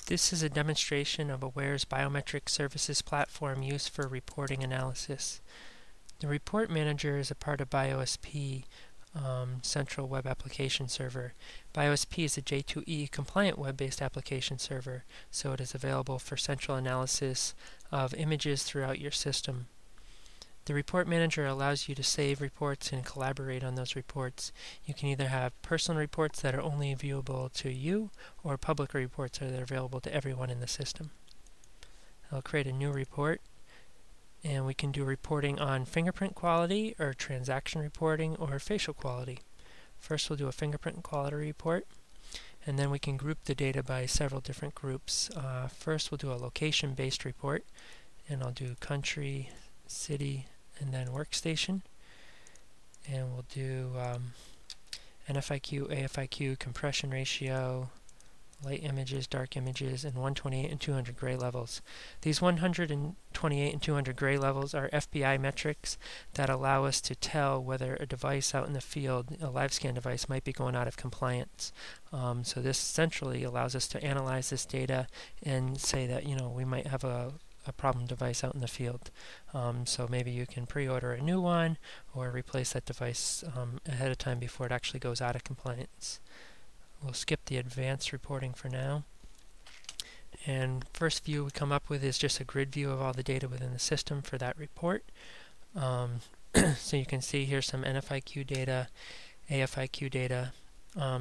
This is a demonstration of Aware's biometric services platform used for reporting analysis. The Report Manager is a part of BioSP, Central Web Application Server. BioSP is a J2EE compliant web-based application server, so it is available for central analysis of images throughout your system. The Report Manager allows you to save reports and collaborate on those reports. You can either have personal reports that are only viewable to you, or public reports that are available to everyone in the system. I'll create a new report, and we can do reporting on fingerprint quality, or transaction reporting, or facial quality. First we'll do a fingerprint quality report, and then we can group the data by several different groups. First we'll do a location-based report, and I'll do country, city, and then workstation. And we'll do NFIQ, AFIQ, compression ratio, light images, dark images, and 128 and 200 gray levels. These 128 and 200 gray levels are FBI metrics that allow us to tell whether a device out in the field, a live scan device, might be going out of compliance. So this essentially allows us to analyze this data and say that, we might have a problem device out in the field. So maybe you can pre-order a new one or replace that device ahead of time before it actually goes out of compliance. We'll skip the advanced reporting for now. And first view we come up with is just a grid view of all the data within the system for that report. So you can see here some NFIQ data, AFIQ data.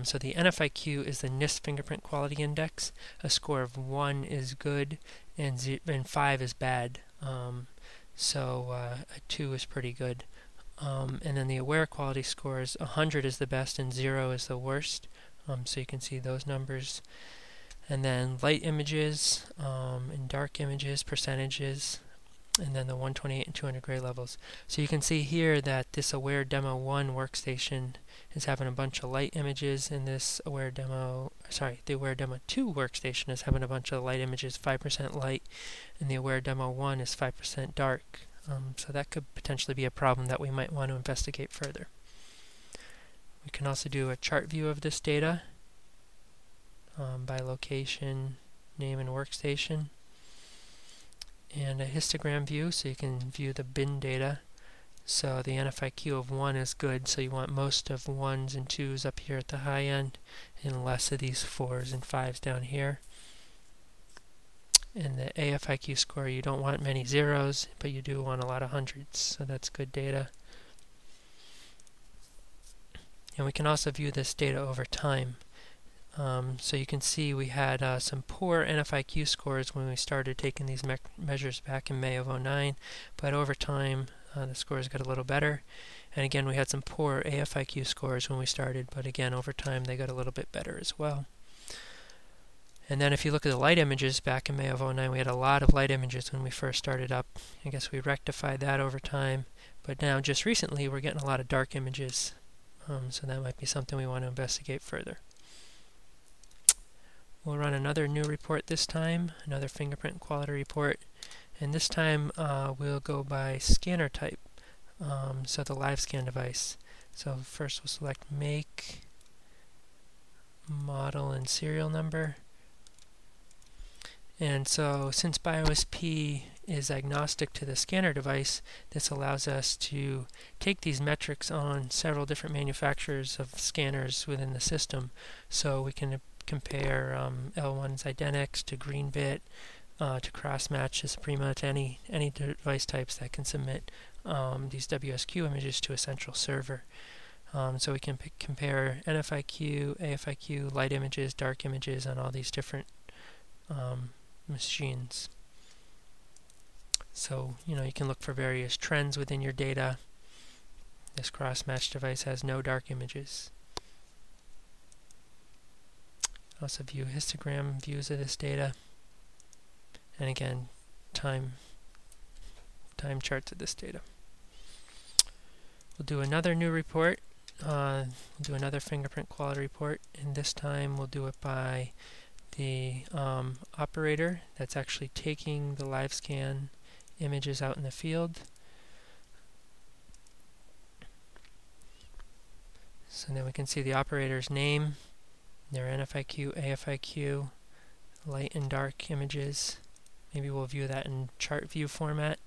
So the NFIQ is the NIST Fingerprint Quality Index. A score of 1 is good and 5 is bad. So a 2 is pretty good. And then the Aware quality scores, 100 is the best and 0 is the worst. So you can see those numbers. And then light images and dark images, percentages, and then the 128 and 200 gray levels. So you can see here that this Aware Demo 1 workstation is having a bunch of light images, and this the Aware Demo 2 workstation is having a bunch of light images, 5% light, and the Aware Demo 1 is 5% dark. So that could potentially be a problem that we might want to investigate further. We can also do a chart view of this data by location, name, and workstation, and a histogram view, so you can view the bin data. So the NFIQ of 1 is good, so you want most of 1s and 2s up here at the high end and less of these 4s and 5s down here. And the AFIQ score, you don't want many 0s, but you do want a lot of 100s, so that's good data. And we can also view this data over time. So you can see we had some poor NFIQ scores when we started taking these measures back in May of 2009, but over time the scores got a little better. And again, we had some poor AFIQ scores when we started, but again, over time they got a little bit better as well. And then if you look at the light images back in May of 2009, we had a lot of light images when we first started up. I guess we rectified that over time, but now just recently we're getting a lot of dark images. So that might be something we want to investigate further. We'll run another new report this time, another fingerprint quality report, and this time we'll go by scanner type, so the live scan device. So first we'll select make, model, and serial number. And so since BioSP is agnostic to the scanner device, this allows us to take these metrics on several different manufacturers of scanners within the system. So we can compare L1's Identix to Greenbit, to Crossmatch, to Suprema, to any device types that can submit these WSQ images to a central server. So we can compare NFIQ, AFIQ, light images, dark images on all these different machines. So, you can look for various trends within your data. This Crossmatch device has no dark images. Also view histogram views of this data. And again, time charts of this data. We'll do another new report. We'll do another fingerprint quality report, and this time we'll do it by the operator that's actually taking the live scan images out in the field. So then we can see the operator's name, their NFIQ, AFIQ, light and dark images. Maybe we'll view that in chart view format.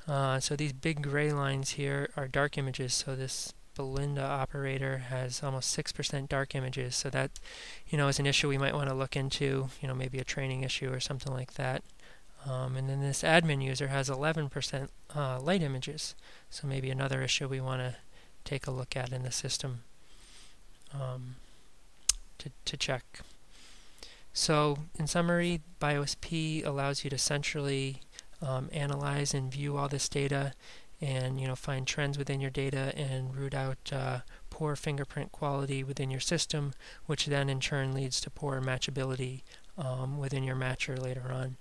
So these big gray lines here are dark images. So this Belinda operator has almost 6% dark images. So that, is an issue we might want to look into. Maybe a training issue or something like that. And then this admin user has 11% light images. So maybe another issue we want to take a look at in the system to check. So in summary, BIOSP allows you to centrally analyze and view all this data and find trends within your data and root out poor fingerprint quality within your system, which then in turn leads to poor matchability within your matcher later on.